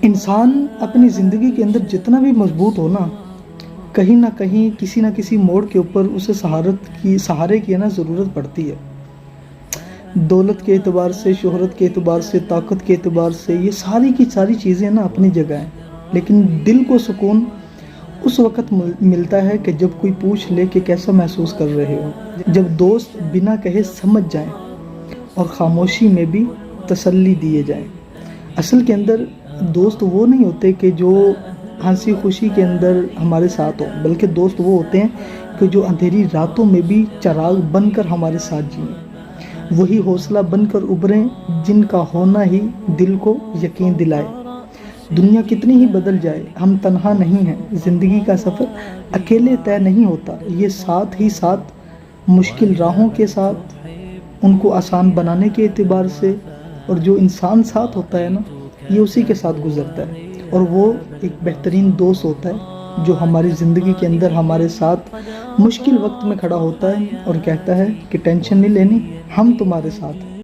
انسان اپنی زندگی کے اندر جتنا بھی مضبوط ہو نا، کہیں نہ کہیں کسی نہ کسی موڑ کے اوپر اسے سہارے کی نا ضرورت پڑتی ہے۔ دولت کے اعتبار سے، شہرت کے اعتبار سے، طاقت کے اعتبار سے، یہ ساری کی ساری چیزیں نا اپنی جگہ ہیں، لیکن دل کو سکون اس وقت ملتا ہے کہ جب کوئی پوچھ لے کہ کیسا محسوس کر رہے ہو، جب دوست بنا کہے سمجھ جائیں اور خاموشی میں بھی تسلی دیے جائیں۔ اصل کے اندر دوست وہ نہیں ہوتے کہ جو ہنسی خوشی کے اندر ہمارے ساتھ ہوں، بلکہ دوست وہ ہوتے ہیں کہ جو اندھیری راتوں میں بھی چراغ بن کر ہمارے ساتھ جئیں، وہی حوصلہ بن کر ابھریں جن کا ہونا ہی دل کو یقین دلائے۔ دنیا کتنی ہی بدل جائے، ہم تنہا نہیں ہیں، زندگی کا سفر اکیلے طے نہیں ہوتا، یہ ساتھ ہی ساتھ مشکل راہوں کے ساتھ ان کو آسان بنانے کے اعتبار سے، اور جو انسان ساتھ ہوتا ہے نا، یہ اسی کے ساتھ گزرتا ہے، اور وہ ایک بہترین دوست ہوتا ہے جو ہماری زندگی کے اندر ہمارے ساتھ مشکل وقت میں کھڑا ہوتا ہے اور کہتا ہے کہ ٹینشن نہیں لینی، ہم تمہارے ساتھ ہیں۔